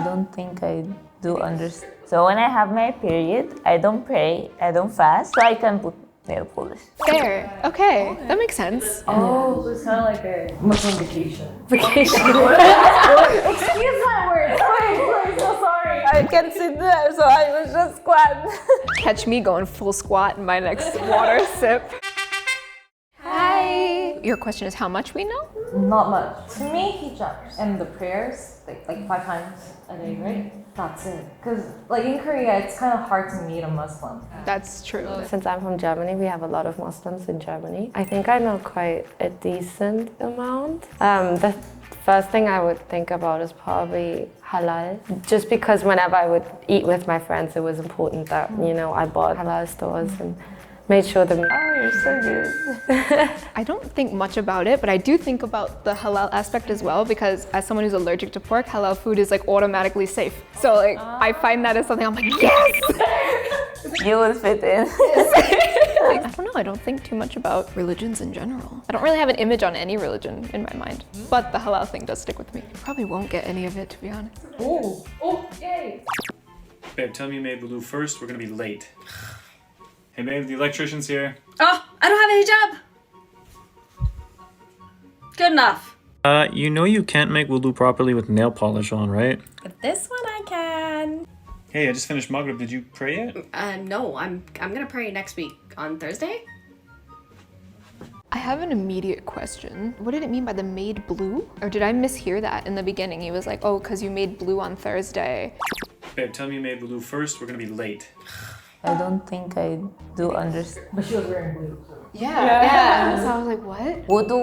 I don't think I do understand. So when I have my period, I don't pray, I don't fast, so I can put nail polish. Fair. Okay, that makes sense. Oh, so it's kind of like a Muslim vacation. Vacation. Excuse my words. Wait, so sorry. I can sit there, so I was just squat. Catch me going full squat in my next water sip. Hi. Your question is how much we know? Not much. To me, hijab and the prayers, like 5 times a day, right? That's it. Because like in Korea, it's kind of hard to meet a Muslim. That's true. Since I'm from Germany, we have a lot of Muslims in Germany. I think I know quite a decent amount. The first thing I would think about is probably halal. Just because whenever I would eat with my friends, it was important that, you know, I bought halal stores and made sure that... Oh, you're so good. I don't think much about it, but I do think about the halal aspect as well, because as someone who's allergic to pork, halal food is like automatically safe. So like I find that as something I'm like, yes! You will fit in. I don't know, I don't think too much about religions in general. I don't really have an image on any religion in my mind, but the halal thing does stick with me. Probably won't get any of it, to be honest. Oh, yay. Babe, tell me you made wudu first. We're gonna be late. Hey babe, the electrician's here. Oh, I don't have a hijab. Good enough. You know you can't make wudu properly with nail polish on, right? But this one I can. Hey, I just finished Maghrib. Did you pray yet? No, I'm gonna pray next week on Thursday. I have an immediate question. What did it mean by the made blue? Or did I mishear that in the beginning? He was like, oh, because you made blue on Thursday. Babe, tell me you made wudu first. We're gonna be late. I don't think I do understand. But she was wearing blue. Yeah. So I was like, what? Wudu.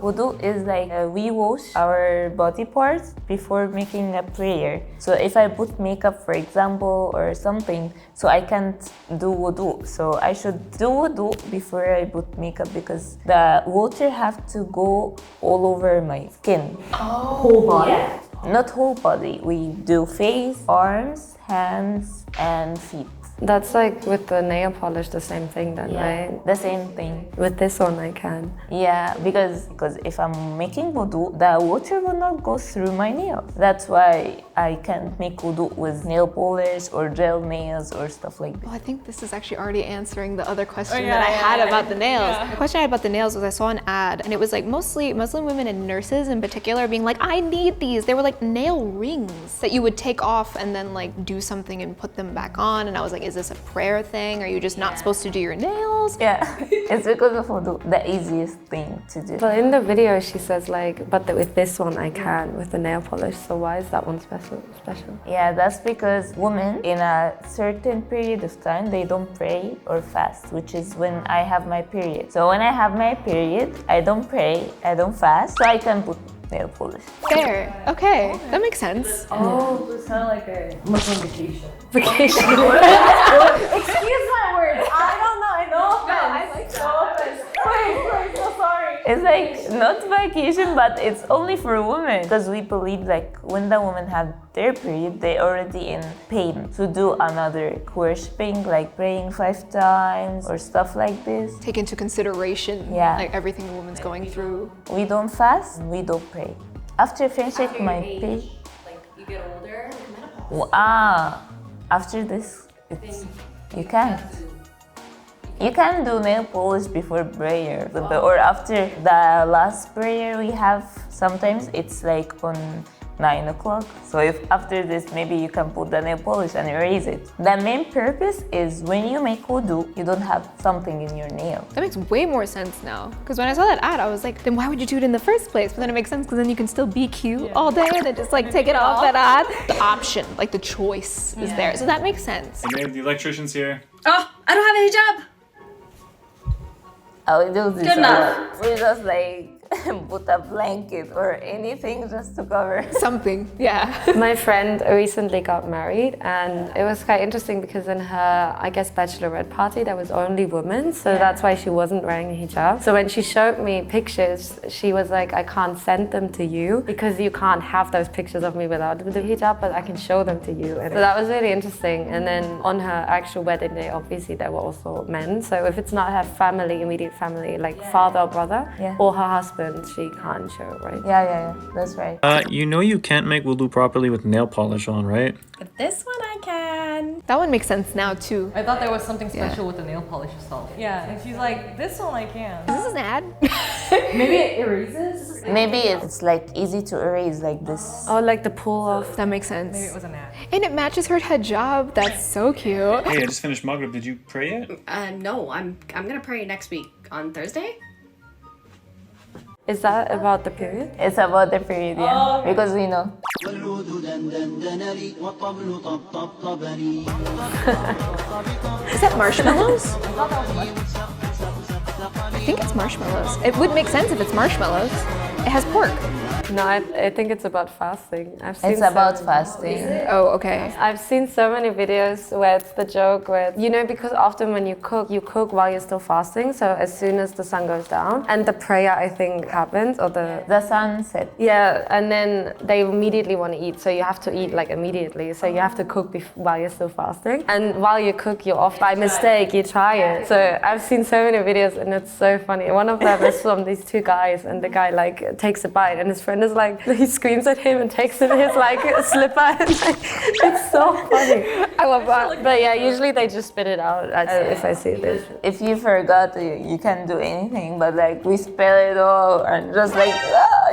Wudu is like we wash our body parts before making a prayer. So if I put makeup, for example, or something, so I can't do wudu. So I should do wudu before I put makeup because the water have to go all over my skin. Whole body? Yeah. Not whole body. We do face, arms, hands, and feet. That's like with the nail polish, the same thing then, right? The same thing. With this one I can. Yeah, because if I'm making wudu, the water will not go through my nails. That's why I can't make wudu with nail polish or gel nails or stuff like that. Well, I think this is actually already answering the other question that I had about the nails. The question I had about the nails was I saw an ad and it was like mostly Muslim women and nurses in particular being like, I need these. They were like nail rings that you would take off and then like do something and put them back on. And I was like, is this a prayer thing? Are you just not supposed to do your nails? Yeah, it's because of wudu, the easiest thing to do. But in the video she says like, but with this one I can, with the nail polish. So why is that one special? Yeah, that's because women in a certain period of time, they don't pray or fast, which is when I have my period. So when I have my period, I don't pray, I don't fast, so I can put nail polish. Fair. Okay, that makes sense. Oh, so it's kind of like a Muslim vacation. Vacation. Excuse my words. I don't know. I know. No, I like that. Wait, so sorry. It's like not vacation, but it's only for women because we believe like when the women have their period, they already in pain to do another worshipping, like praying 5 times or stuff like this. Take into consideration like everything the woman's going through. We don't fast, we don't pray. After finishing my period, Like you get older, like menopause. After this, you can't. You can do nail polish before prayer, or after the last prayer we have. Sometimes it's like on 9 o'clock. So if after this, maybe you can put the nail polish and erase it. The main purpose is when you make wudu, you don't have something in your nail. That makes way more sense now. Because when I saw that ad, I was like, then why would you do it in the first place? But then it makes sense because then you can still be cute all day and then just like take it off that ad. The option, like the choice is there. So that makes sense. Hey babe, the electrician's here. Oh, I don't have a hijab. I will do this. Good enough. We just like put a blanket or anything just to cover. Something, yeah. My friend recently got married and it was quite interesting because in her, I guess, bachelorette party, there was only women. So that's why she wasn't wearing a hijab. So when she showed me pictures, she was like, I can't send them to you because you can't have those pictures of me without the hijab, but I can show them to you. And so that was really interesting. And then on her actual wedding day, obviously there were also men. So if it's not her family, immediate family, like father or brother or her husband, then she can't show, right? Yeah, that's right. You know you can't make wudu properly with nail polish on, right? But this one I can. That one makes sense now too. I thought there was something special with the nail polish itself. Yeah, and she's like, this one I can. Is this an ad? Maybe it erases? Maybe it's like easy to erase like this. Oh, like the pull off. That makes sense. Maybe it was an ad. And it matches her hijab. That's so cute. Hey, I just finished Maghrib. Did you pray yet? No, I'm gonna pray next week on Thursday. Is that about the period? It's about the period, yeah. Because we know. Is that marshmallows? I think it's marshmallows. It would make sense if it's marshmallows. It has pork. No, I think it's about fasting. It's about fasting. Oh, okay. I've seen so many videos where it's the joke where, you know, because often when you cook while you're still fasting, so as soon as the sun goes down, and the prayer, I think, happens, or The sunset. yeah, and then they immediately want to eat, so you have to eat like immediately, so you have to cook while you're still fasting, and while you cook, you're off by mistake, you try it. So I've seen so many videos, and it's so funny. One of them is from these two guys, and the guy like takes a bite, and his friend is like, he screams at him and takes his like slipper, and like, it's so funny. I love that. But yeah, usually they just spit it out if I see this. If you forgot, you can't do anything, but like we spill it all and just like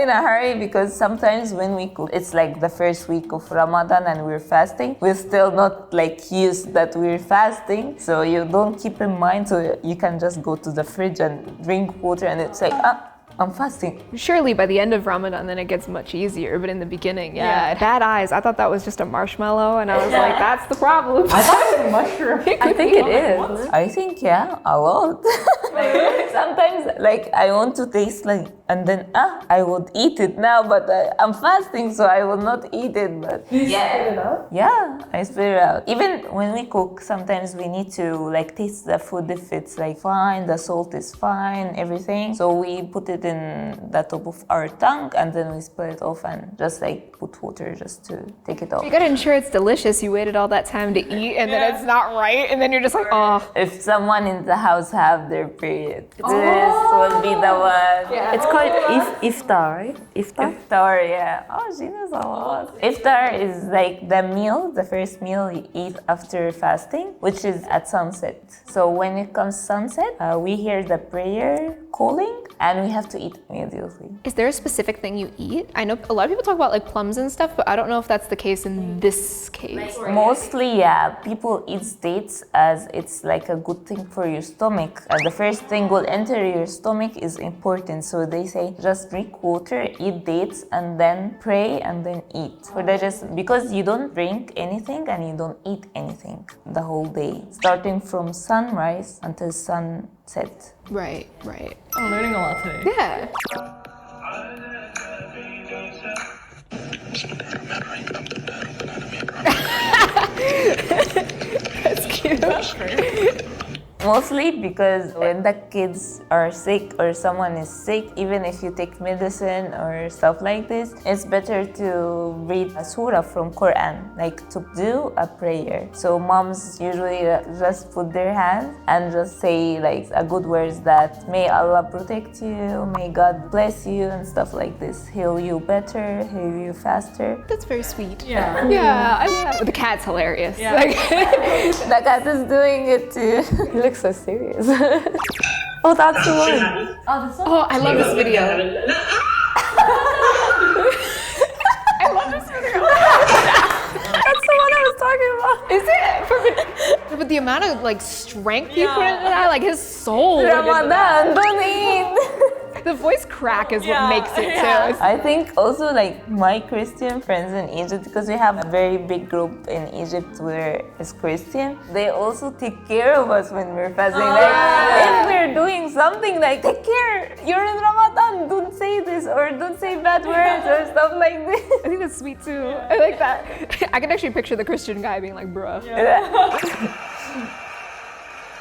in a hurry, because sometimes when we cook, it's like the first week of Ramadan and we're fasting. We're still not like used that we're fasting, so you don't keep in mind, so you can just go to the fridge and drink water and it's like, I'm fasting. Surely by the end of Ramadan, then it gets much easier. But in the beginning, yeah. Bad eyes. I thought that was just a marshmallow, and I was like, that's the problem. I thought it was a mushroom. I think it is. I think, yeah, a lot. Sometimes, like, I want to taste like, and then, I would eat it now, but I'm fasting, so I will not eat it. But yeah, I spit it out. Even when we cook, sometimes we need to like taste the food if it's like fine, the salt is fine, everything. So we put it in the top of our tongue, and then we split it off and just like put water just to take it off. You gotta ensure it's delicious. You waited all that time to eat, and then it's not right, and then you're just like, oh. If someone in the house have their period, this will be the one. Yeah. It's called Iftar, right? Iftar? Iftar, yeah. Oh, she knows a lot. Iftar is like the meal, the first meal you eat after fasting, which is at sunset. So when it comes sunset, we hear the prayer calling, and we have to eat immediately. Is there a specific thing you eat? I know a lot of people talk about like plums and stuff, but I don't know if that's the case in this case. Mostly, yeah, people eat dates as it's like a good thing for your stomach. The first thing will enter your stomach is important. So they say just drink water, eat dates, and then pray, and then eat. Because you don't drink anything and you don't eat anything the whole day, starting from sunrise until sunset. Right. I'm learning a lot today. Yeah. That's cute. Mostly because when the kids are sick or someone is sick, even if you take medicine or stuff like this, it's better to read a surah from Quran, like to do a prayer. So moms usually just put their hands and just say like a good words that may Allah protect you, may God bless you and stuff like this. Heal you better, heal you faster. That's very sweet. Yeah. Yeah. I love the cat's hilarious. Yeah. Like, The cat is doing it too. He looks so serious. Oh, that's the one. oh, I love this video. I love this video. That's the one I was talking about. Is it? But the amount of like strength you put into that, like his soul. Ramadan, don't eat. The voice crack is what makes it too. I think also like my Christian friends in Egypt, because we have a very big group in Egypt where it's Christian, they also take care of us when we're fasting. If we're doing something, like take care, you're in Ramadan, don't say this or don't say bad words or stuff like this. I think that's sweet too. I like that. I can actually picture the Christian guy being like, bruh.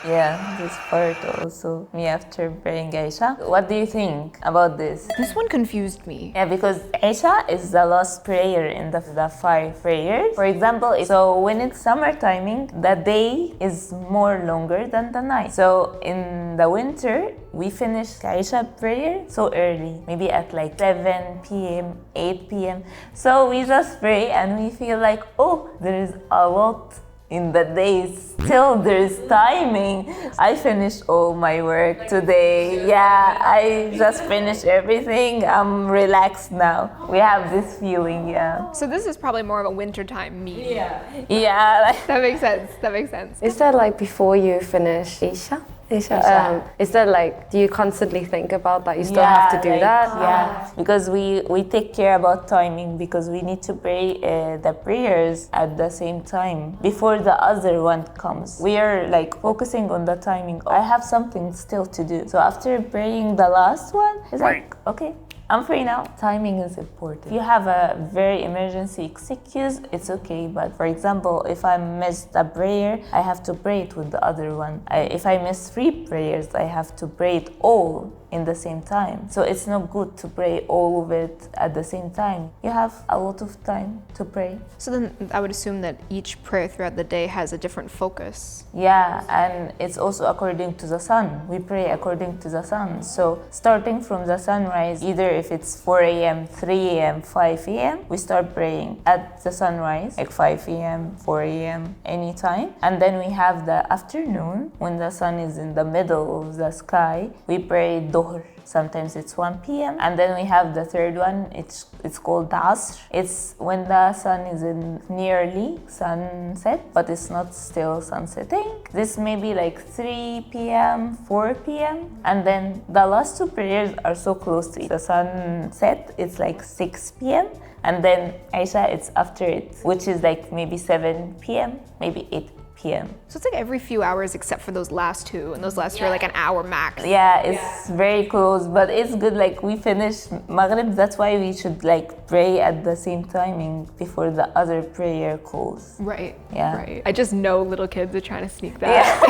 Yeah, this part also. Me after praying Isha. What do you think about this? This one confused me. Yeah, because Isha is the last prayer in the 5 prayers. For example, so when it's summer timing, the day is more longer than the night. So in the winter, we finish Isha prayer so early, maybe at like 7 p.m., 8 p.m. So we just pray and we feel like, oh, there is a lot in the days. Still there's timing. I finished all my work today. Yeah, I just finished everything. I'm relaxed now. We have this feeling, yeah. So this is probably more of a wintertime me. Yeah, like, That makes sense. That makes sense. Is that like before you finish Isha? Is that like, do you constantly think about that? You still have to do like, that? Yeah, because we take care about timing because we need to pray the prayers at the same time before the other one comes. We are like focusing on the timing. I have something still to do. So after praying the last one, it's like, okay, I'm free now. Timing is important. If you have a very emergency excuse, it's okay. But for example, if I missed a prayer, I have to pray it with the other one. If I miss 3 prayers, I have to pray it all in the same time. So it's not good to pray all of it at the same time. You have a lot of time to pray. So then I would assume that each prayer throughout the day has a different focus. Yeah, and it's also according to the sun. We pray according to the sun. So starting from the sunrise, either if it's 4 a.m., 3 a.m., 5 a.m., we start praying at the sunrise, like 5 a.m., 4 a.m., anytime. And then we have the afternoon, when the sun is in the middle of the sky, we pray Dhuhr. Sometimes it's 1 p.m. And then we have the third one, it's called Asr. It's when the sun is in nearly sunset, but it's not still sunsetting. This may be like 3 p.m., 4 p.m. And then the last 2 prayers are so close to it. The sunset, it's like 6 p.m. And then Isha, it's after it, which is like maybe 7 p.m., maybe 8 p.m. So it's like every few hours except for those last 2, and those last 2 are like an hour max. Yeah, it's very close, but it's good. Like we finish Maghrib, that's why we should like pray at the same timing before the other prayer calls. Right. Yeah. Right. I just know little kids are trying to sneak that.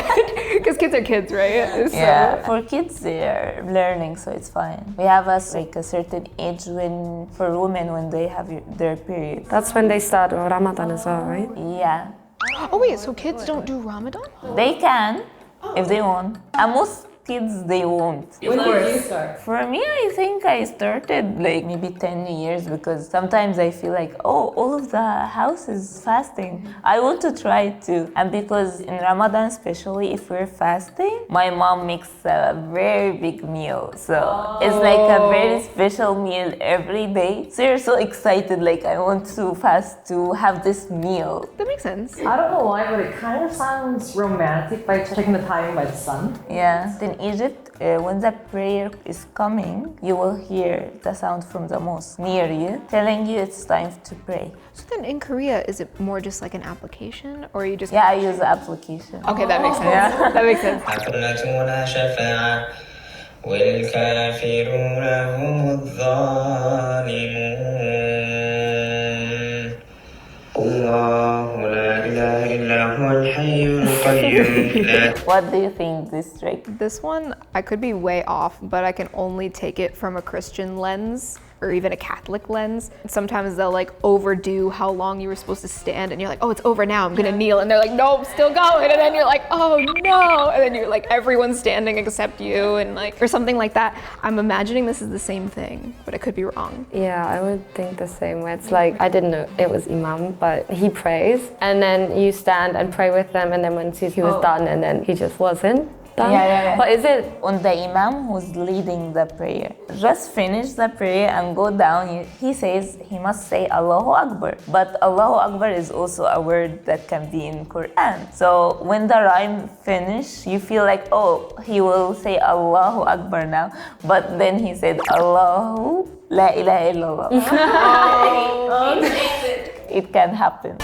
Because kids are kids, right? So. Yeah, for kids they're learning, so it's fine. We have like a certain age for women when they have their period. That's when they start Ramadan as well, right? Yeah, Oh wait, so kids don't do Ramadan? they can if they want. And most kids they won't. When did you start? For me, I think I started like maybe 10 years because sometimes I feel like, oh, all of the house is fasting. I want to try it too. And because in Ramadan, especially if we're fasting, my mom makes a very big meal. So it's like a very special meal every day. So you're so excited, like I want to fast to have this meal. That makes sense. I don't know why, but it kind of sounds romantic by checking the timing by the sun. Yeah. In Egypt, when the prayer is coming, you will hear the sound from the mosque near you, telling you it's time to pray. So then in Korea, is it more just like an application, or you just? Yeah, I use the application. Okay, that makes sense. That makes sense. حفلتنا شفاعة والكافرون هم الظالمون الله لا إله إلا هو الحي القيوم. What do you think this trick? This one, I could be way off, but I can only take it from a Christian lens or even a Catholic lens. Sometimes they'll like overdo how long you were supposed to stand and you're like, oh, it's over now, I'm gonna kneel. And they're like, no, I'm still going. And then you're like, oh no. And then you're like, everyone's standing except you, and like, or something like that. I'm imagining this is the same thing, but I could be wrong. Yeah, I would think the same way. It's like, I didn't know it was Imam, but he prays and then you stand and pray with them, and then once he was done and then he just wasn't done. Yeah. But is it On the imam who's leading the prayer, just finish the prayer and go down. He says he must say Allahu Akbar. But Allahu Akbar is also a word that can be in Quran. So when the rhyme finish, you feel like, oh, he will say Allahu Akbar now. But then he said Allahu La ilaha illallah. It can happen.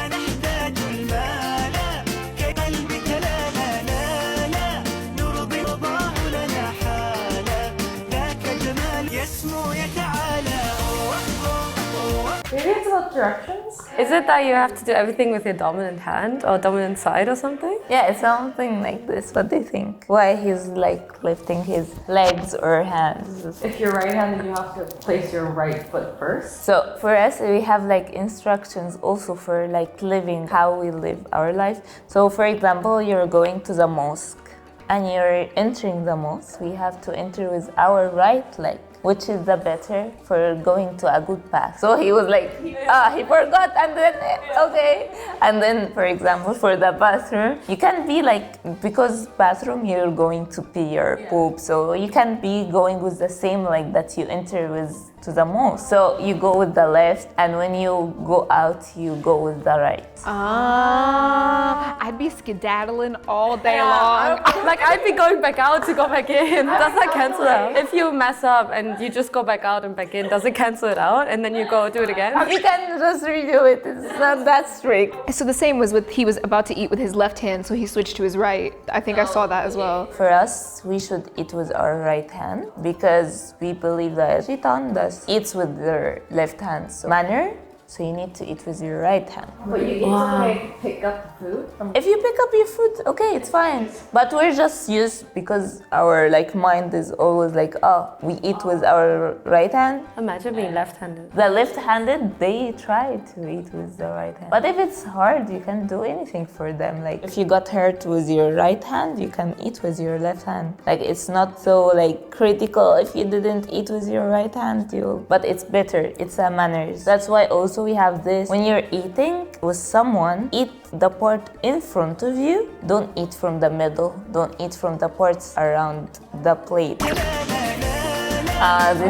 Maybe it's about directions? Is it that you have to do everything with your dominant hand or dominant side or something? Yeah, it's something like this. What do you think? Why he's like lifting his legs or hands? If you're right-handed, you have to place your right foot first. So for us, we have like instructions also for like living, how we live our life. So for example, you're going to the mosque and you're entering the mosque. We have to enter with our right leg, which is the better for going to a good path. So he was like, he forgot, and then, okay. And then, for example, for the bathroom, you can be like, because bathroom, you're going to pee or poop, so you can be going with the same leg that you enter with to the mosque. So you go with the left, and when you go out, you go with the right. I'd be skedaddling all day long. Like I'd be going back out to go back in. Does that cancel out? If you mess up and you just go back out and back in, does it cancel it out? And then you go do it again? You can just redo it, it's not that strict. So the same was with, he was about to eat with his left hand, so he switched to his right. I think I saw that as well. For us, we should eat with our right hand because we believe that Shaitan does eats with their left hand. So manner, so you need to eat with your right hand. But you get to like pick up food from. If you pick up your food, okay, it's fine. But we're just used because our like mind is always like, oh, we eat with our right hand. Imagine being left-handed. The left-handed, they try to eat with the right hand. But if it's hard, you can do anything for them. Like if you got hurt with your right hand, you can eat with your left hand. Like it's not so like critical if you didn't eat with your right hand, but it's better. It's a manners. That's why also we have this. When you're eating with someone, eat the part in front of you. Don't eat from the middle. Don't eat from the parts around the plate. This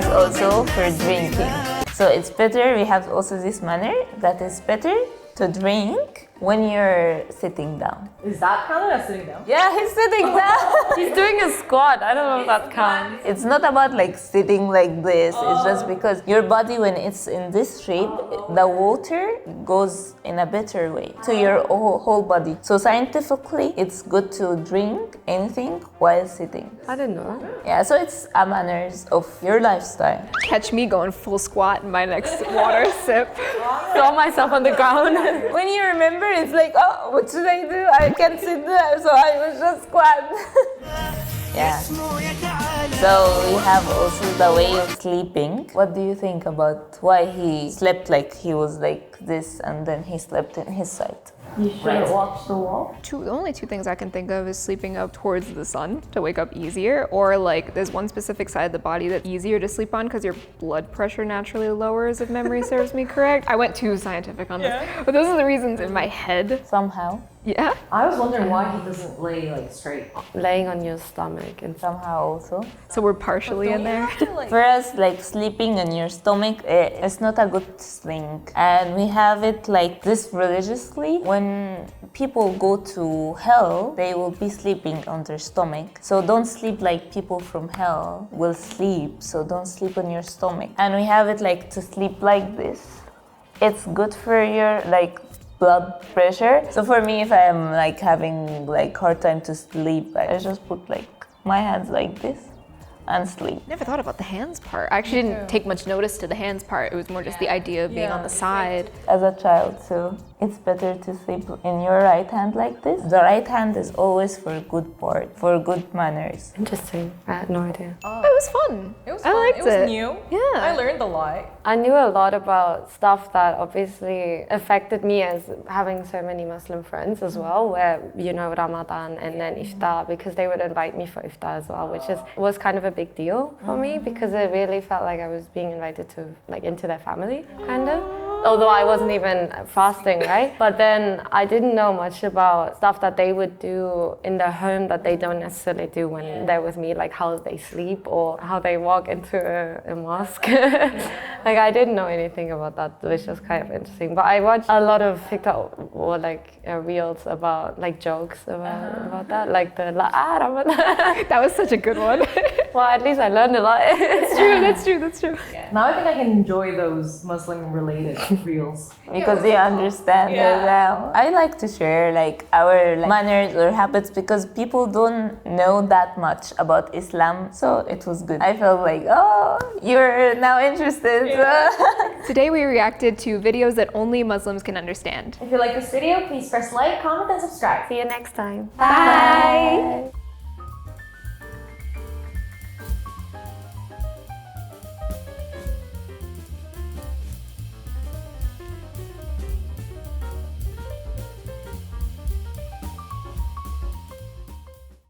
also for drinking. So it's better, we have also this manner that is better to drink when you're sitting down. Is that counted as sitting down? Yeah, he's sitting down. He's doing a squat. I don't know if that counts. It's not about like sitting like this. It's just because your body, when it's in this shape, the water goes in a better way to your whole body. So scientifically, it's good to drink anything while sitting. I didn't know. Yeah, so it's a manners of your lifestyle. Catch me going full squat in my next water sip. Throw myself on the ground. When you remember, it's like, oh, what should I do? I can't sit there, so I was just squat. Yeah. So we have also the way of sleeping. What do you think about why he slept like he was like this and then he slept in his side? You shouldn't watch the wall. The only two things I can think of is sleeping up towards the sun to wake up easier, or like there's one specific side of the body that's easier to sleep on because your blood pressure naturally lowers, if memory serves me correct. I went too scientific on this, but those are the reasons in my head. Somehow. Yeah. I was wondering why he doesn't lay like straight. Laying on your stomach and Somehow also. So we're partially in there. For us, like sleeping on your stomach, it's not a good thing. And we have it like this religiously. When people go to hell, they will be sleeping on their stomach. So don't sleep like people from hell will sleep. So don't sleep on your stomach. And we have it like to sleep like this. It's good for your like blood pressure. So for me, if I'm like having like hard time to sleep, I just put like my hands like this and sleep. Never thought about the hands part. I actually didn't take much notice to the hands part. It was more just the idea of being on the side. As a child, so it's better to sleep in your right hand like this. The right hand is always for good part, for good manners. interesting. I had no idea. It was fun. It was I fun. liked It was it. new. Yeah. I learned a lot. I knew a lot about stuff that obviously affected me as having so many Muslim friends as well, where, you know, Ramadan and then Iftar, because they would invite me for Iftar as well, which was kind of a big deal for me because it really felt like I was being invited to, like, into their family, kind of. Although I wasn't even fasting, right? But then I didn't know much about stuff that they would do in their home that they don't necessarily do when they're with me, like how they sleep or how they walk into a mosque. Like I didn't know anything about that, which was kind of interesting. But I watched a lot of TikTok or like reels about like jokes about that, like the Ramadan. That was such a good one. Well, at least I learned a lot. That's true. Now I think I can enjoy those Muslim-related reels. Because they understand as well. I like to share like our manners or habits because people don't know that much about Islam, so it was good. I felt like, oh, you're now interested. Today we reacted to videos that only Muslims can understand. If you like this video, please press like, comment, and subscribe. See you next time. Bye.